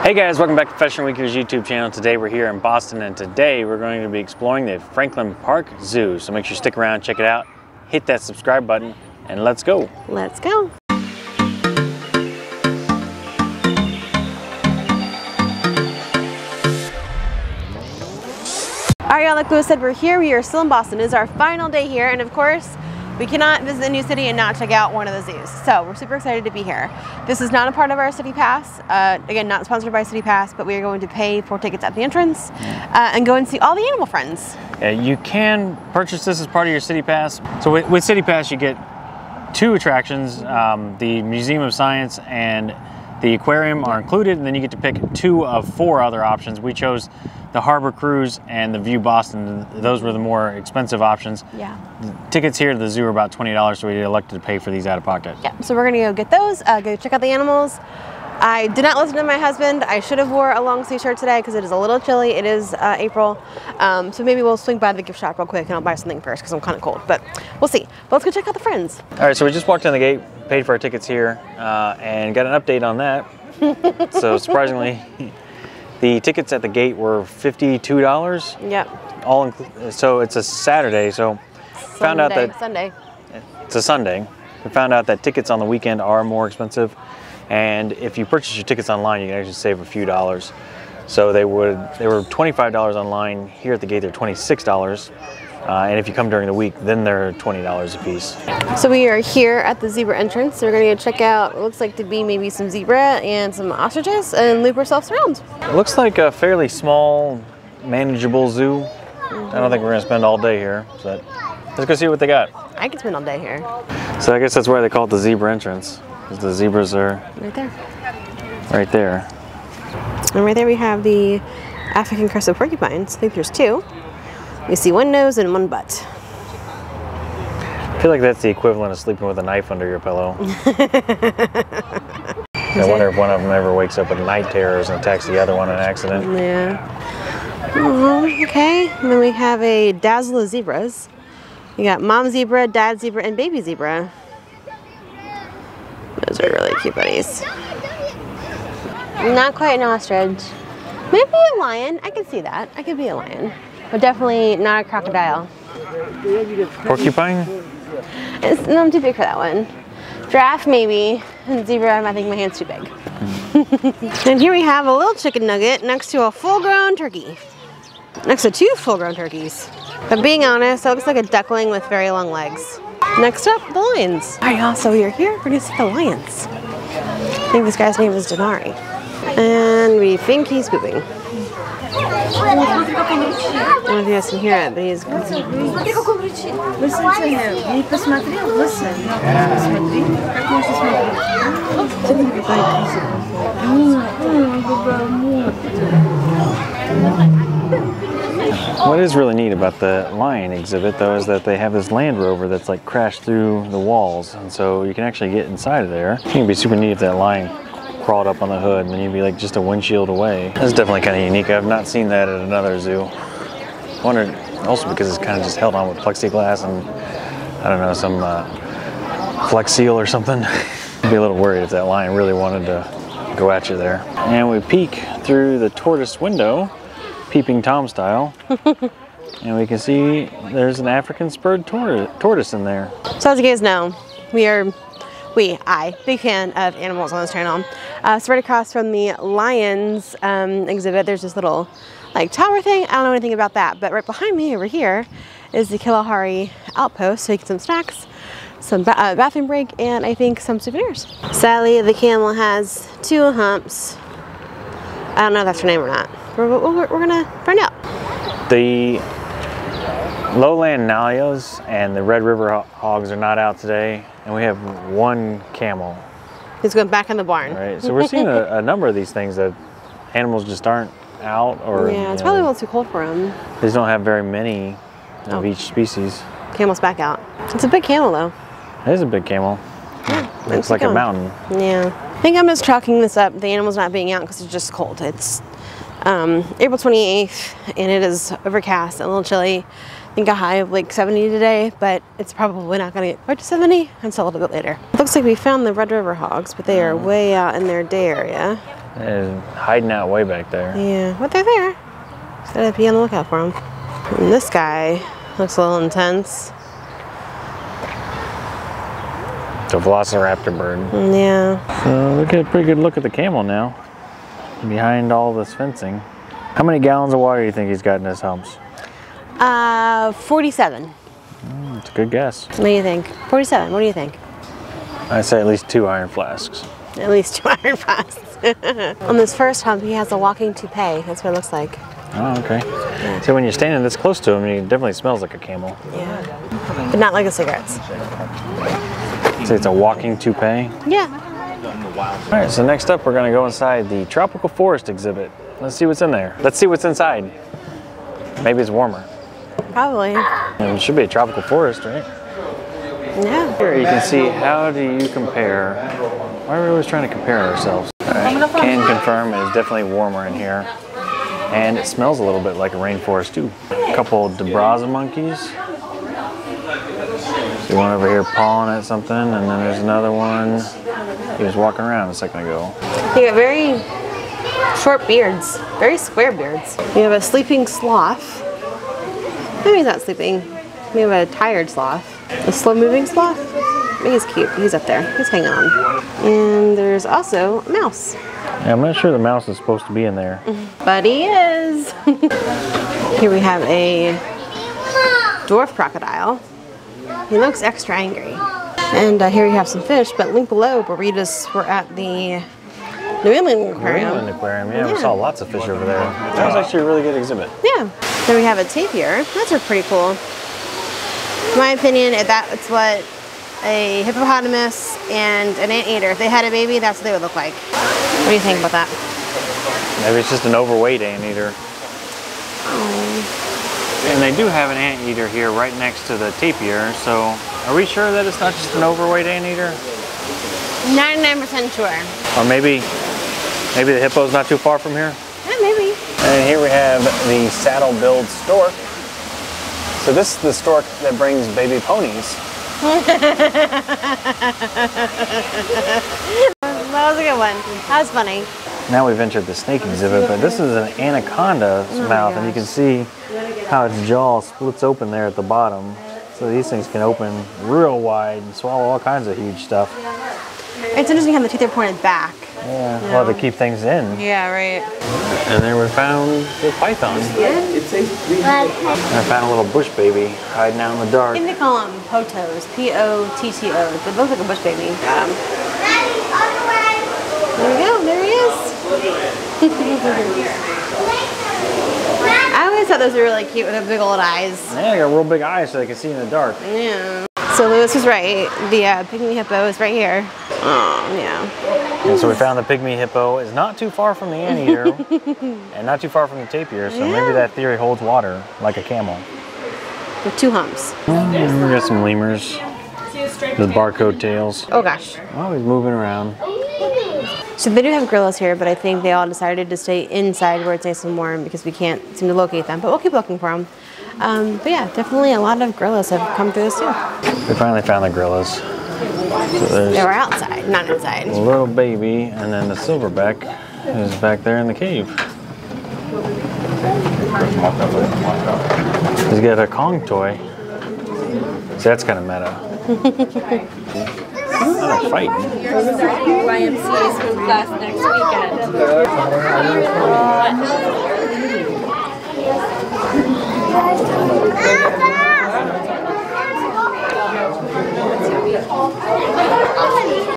Hey guys, welcome back to Fashion Weekers YouTube channel. Today we're here in Boston and today we're going to be exploring the Franklin Park Zoo. So make sure you stick around, check it out, hit that subscribe button, and let's go. Let's go. All right, y'all, like Lewis said, we're here. We are still in Boston. It is our final day here, and of course, we cannot visit a new city and not check out one of the zoos. So we're super excited to be here. This is not a part of our City Pass. Again, not sponsored by City Pass, but we are going to pay for tickets at the entrance and go and see all the animal friends. Yeah, you can purchase this as part of your City Pass. So with City Pass, you get two attractions. The Museum of Science and the aquarium are included, and then you get to pick two of four other options. We chose the Harbor Cruise and the View Boston. Those were the more expensive options. Yeah. The tickets here to the zoo are about $20, so we elected to pay for these out of pocket. Yeah, so we're gonna go get those, go check out the animals. I did not listen to my husband. I should have wore a long sleeve shirt today because it is a little chilly. It is April, so maybe we'll swing by the gift shop real quick and I'll buy something first because I'm kind of cold, but we'll see. But let's go check out the friends. All right, so we just walked in the gate, paid for our tickets here, and got an update on that. So surprisingly, the tickets at the gate were $52. Yep. So it's a Saturday. So found out that Sunday. It's a Sunday. We found out that tickets on the weekend are more expensive, and if you purchase your tickets online, you can actually save a few dollars. So they were $25 online. Here at the gate, they're $26. And if you come during the week, then they're $20 a piece. So we are here at the zebra entrance. So we're going to go check out what looks like to be maybe some zebra and some ostriches and loop ourselves around. It looks like a fairly small, manageable zoo. I don't think we're going to spend all day here. So let's go see what they got. I could spend all day here. So I guess that's why they call it the zebra entrance, because the zebras are right there. Right there. And right there we have the African crested porcupines. I think there's two. You see one nose and one butt. I feel like that's the equivalent of sleeping with a knife under your pillow. I wonder if one of them ever wakes up with night terrors and attacks the other one in an accident. Yeah. Oh, okay. And then we have a dazzle of zebras. You got mom zebra, dad zebra, and baby zebra. Those are really cute buddies. Not quite an ostrich. Maybe a lion. I can see that. I could be a lion. But definitely not a crocodile. Porcupine? No, I'm too big for that one. Giraffe maybe, and zebra, I think my hand's too big. And here we have a little chicken nugget next to a full-grown turkey. Next to two full-grown turkeys. But being honest, that looks like a duckling with very long legs. Next up, the lions. All right, y'all, so we are here. We're gonna see the lions. I think this guy's name is Denari. And we think he's pooping. I don't know if you guys can hear it, but he's What is really neat about the lion exhibit, though, is that they have this Land Rover that's like crashed through the walls, and so you can actually get inside of there. I think it'd be super neat if that lion crawled up on the hood and then you'd be like just a windshield away. That's definitely kind of unique. I've not seen that at another zoo. I wondered also because it's kind of just held on with plexiglass and I don't know, some Flex Seal or something. I'd be a little worried if that lion really wanted to go at you there. And we peek through the tortoise window, peeping Tom style, and we can see there's an African spurred tortoise in there. So as you guys know, I, big fan of animals on this channel. So right across from the lions exhibit, there's this little like tower thing. I don't know anything about that, but right behind me over here is the Kalahari outpost. So you get some snacks, some bathroom break, and I think some souvenirs. Sally the camel has two humps. I don't know if that's her name or not. We're gonna find out. The lowland Nalios and the Red River hogs are not out today, and we have one camel. He's going back in the barn. Right, so we're seeing a number of these things that animals just aren't out, or yeah, it's probably a little too cold for them. They just don't have very many of each species. Camel's back out. It's a big camel though. It is a big camel. Yeah, it's like a mountain. Yeah, I think I'm just chalking this up. The animal's not being out because it's just cold. It's April 28th, and it is overcast and a little chilly. I think a high of like 70 today, but it's probably not going to get quite to 70 until a little bit later. It looks like we found the Red River hogs, but they are way out in their day area. They're hiding out way back there. Yeah, but they're there. So I'd be on the lookout for them. And this guy looks a little intense. It's a velociraptor bird. Yeah. So we get a pretty good look at the camel now. Behind all this fencing. How many gallons of water do you think he's got in his humps? 47. It's a good guess. What do you think? 47, what do you think? I'd say at least 2 iron flasks. At least 2 iron flasks. On this first hump, he has a walking toupee. That's what it looks like. Oh, okay. Yeah. So when you're standing this close to him, he definitely smells like a camel. Yeah. But not like the cigarettes. So it's a walking toupee? Yeah. All right, so next up we're gonna go inside the tropical forest exhibit. Let's see what's in there. Let's see what's inside. Maybe it's warmer. Probably. It should be a tropical forest, right? Yeah. Here you can see how do you compare. Why are we always trying to compare ourselves? All right. Can confirm it is definitely warmer in here. And it smells a little bit like a rainforest too. A couple of DeBraza monkeys. See one over here pawing at something, and then there's another one. He was walking around a second ago. They got very short beards, very square beards. We have a sleeping sloth. Maybe he's not sleeping. We have a tired sloth. A slow-moving sloth. Maybe he's cute. He's up there. He's hanging on. And there's also a mouse. Yeah, I'm not sure the mouse is supposed to be in there. But he is. Here we have a dwarf crocodile. He looks extra angry. And here we have some fish, but link below where we just were at the New England Aquarium. New England Aquarium, yeah, we saw lots of fish over there. That was actually a really good exhibit. Yeah. Then we have a tapir. That's pretty cool. In my opinion, that's what a hippopotamus and an anteater, if they had a baby, that's what they would look like. What do you think about that? Maybe it's just an overweight anteater. Oh. And they do have an anteater here right next to the tapir, so are we sure that it's not just an overweight anteater? 99% sure. Or maybe the hippo's not too far from here? Yeah, maybe. And here we have the saddle-billed stork. So this is the stork that brings baby ponies. That was a good one. That was funny. Now we've entered the snake exhibit, but this is an anaconda's mouth, and you can see how its jaw splits open there at the bottom. So these things can open real wide and swallow all kinds of huge stuff. It's interesting how the teeth are pointed back. Yeah, well, to keep things in. Yeah, right. And there we found the python. I found a little bush baby hiding out in the dark. I think they call them potos, P-O-T-T-O. They look like a bush baby. Got him. There we go, there he is. I always thought those were really cute with their big old eyes. Yeah, they got real big eyes so they can see in the dark. Yeah. So Lewis was right. The pygmy hippo is right here. Oh, yeah. And so we found the pygmy hippo is not too far from the anteater and not too far from the tapir, so maybe that theory holds water like a camel. With 2 humps. And we got some lemurs with barcode tails. Oh gosh. Oh, he's moving around. So they do have gorillas here, but I think they all decided to stay inside where it's nice and warm because we can't seem to locate them, but we'll keep looking for them. But yeah, definitely a lot of gorillas have come through this too. We finally found the gorillas. So they were outside, not inside. A little baby, and then the silverback is back there in the cave. He's got a Kong toy. So that's kind of meta. Not a fight. YMCA swim class next weekend.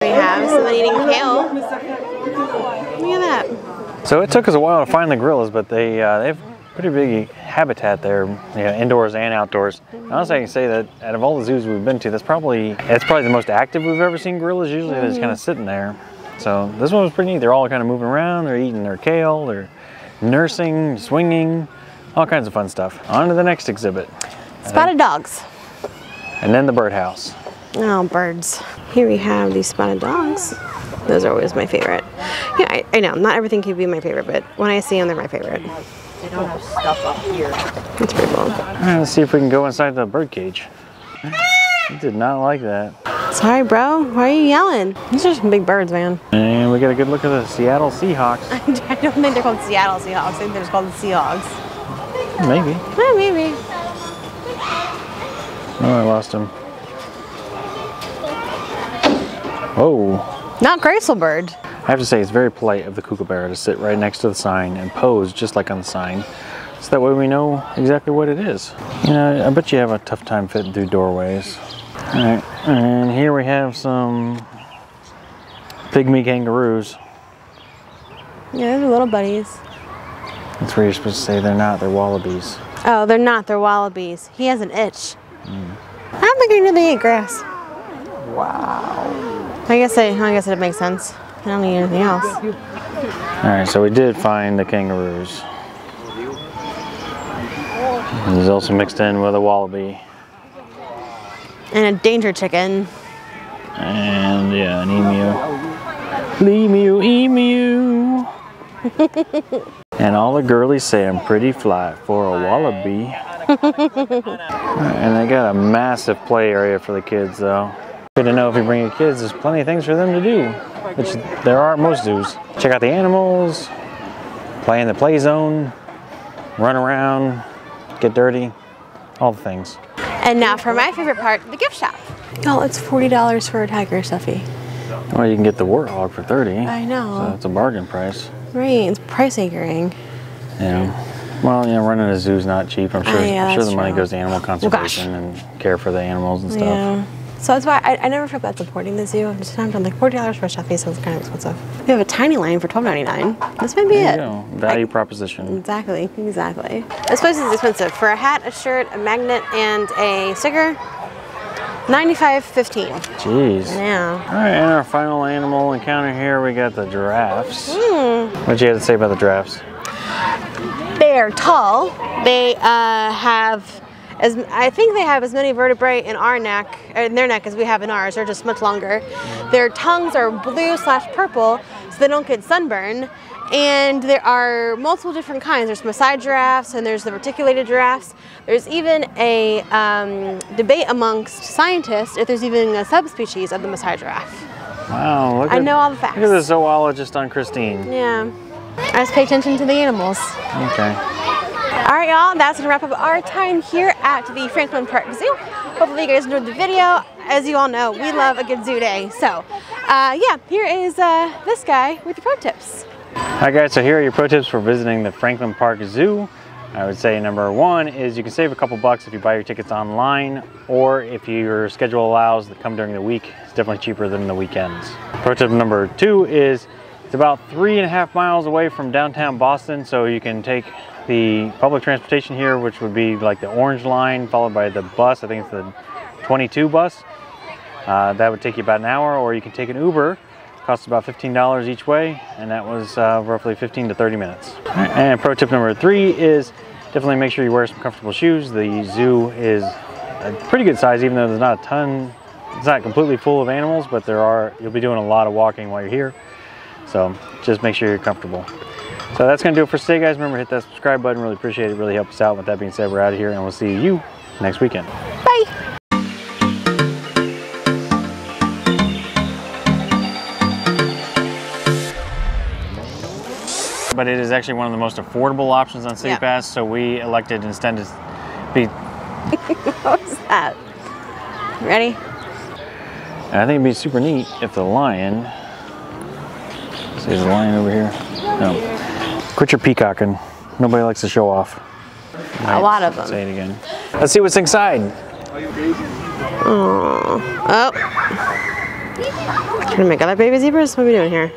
We have someone eating kale. Look at that. So it took us a while to find the gorillas, but they have pretty big habitat there, indoors and outdoors. Honestly, I can say that out of all the zoos we've been to, it's probably the most active we've ever seen gorillas. Usually they're just kind of sitting there. So this one was pretty neat. They're all kind of moving around. They're eating their kale. They're nursing, swinging, all kinds of fun stuff. On to the next exhibit. Spotted dogs. And then the birdhouse. Oh, birds. Here we have these spotted dogs. Those are always my favorite. Yeah, I know, not everything can be my favorite, but when I see them, they're my favorite. They don't have stuff up here. That's pretty cool. All right, let's see if we can go inside the bird cage. He did not like that. Sorry, bro. Why are you yelling? These are some big birds, man. And we got a good look at the Seattle Seahawks. I don't think they're called Seattle Seahawks. I think they're just called the Seahawks. Maybe. Yeah, maybe. Oh, I lost him. Oh. Not graceful bird. I have to say, it's very polite of the kookaburra to sit right next to the sign and pose just like on the sign. So that way we know exactly what it is. You know, I bet you have a tough time fitting through doorways. All right, and here we have some pygmy kangaroos. Yeah, they're little buddies. That's where you're supposed to say they're not, they're wallabies. Oh, they're not, they're wallabies. He has an itch. I don't think I knew they ate grass. Wow. I guess it makes sense. I don't need anything else. All right, so we did find the kangaroos. He's also mixed in with a wallaby. And a danger chicken. And yeah, an emu. Emu. And all the girlies say I'm pretty fly for a wallaby. And they got a massive play area for the kids though. Good to know if you bring your kids, there's plenty of things for them to do, which there are at most zoos. Check out the animals, play in the play zone, run around, get dirty, all the things. And now for my favorite part, the gift shop. Oh, it's $40 for a tiger stuffy. Well, you can get the warthog for $30. I know. So it's a bargain price. Right, it's price anchoring. Yeah. Well, you know, running a zoo is not cheap. I'm sure. Yeah, I'm sure the money true. goes to animal conservation and care for the animals and stuff. Yeah. So that's why I never feel bad supporting the zoo. Sometimes I'm like, $40 for a stuffy sounds kind of expensive. We have a tiny line for $12.99. This might be There it. you go. Value proposition. Exactly, exactly. This place is expensive. For a hat, a shirt, a magnet, and a sticker, $95.15. Jeez. Yeah. All right, and our final animal encounter here, we got the giraffes. What you have to say about the giraffes? They are tall. They I think they have as many vertebrae in their neck as we have in ours. They're just much longer. Their tongues are blue/purple, so they don't get sunburn. And there are multiple different kinds. There's Maasai giraffes and there's the reticulated giraffes. There's even a debate amongst scientists if there's even a subspecies of the Maasai giraffe. Wow, I know all the facts. Look at the zoologist on Christine. Yeah. I just pay attention to the animals. Okay. All right, y'all, that's gonna wrap up our time here at the Franklin Park Zoo. Hopefully you guys enjoyed the video. As you all know, we love a good zoo day. So, yeah, here is this guy with the pro tips. Alright guys, so here are your pro tips for visiting the Franklin Park Zoo. I would say number one is you can save a couple bucks if you buy your tickets online, or if your schedule allows to come during the week. It's definitely cheaper than the weekends. Pro tip number two is it's about 3.5 miles away from downtown Boston, so you can take the public transportation here, which would be like the orange line followed by the bus. I think it's the 22 bus. That would take you about an hour, or you can take an Uber. Costs about $15 each way, and that was roughly 15 to 30 minutes. And pro tip number three is definitely make sure you wear some comfortable shoes. The zoo is a pretty good size, even though there's not a ton. It's not completely full of animals, but you'll be doing a lot of walking while you're here. So just make sure you're comfortable. So that's gonna do it for today, guys. Remember, hit that subscribe button. Really appreciate it. Really helps us out. With that being said, we're out of here, and we'll see you next weekend. Bye. But it is actually one of the most affordable options on City Pass, so we elected instead to be... What was that? Ready? And I think it'd be super neat if the lion... See, there's a lion over here? No. Quit your peacocking. Nobody likes to show off. A lot of them. Say it again. Let's see what's inside. Oh. Trying to make other baby zebras? What are we doing here?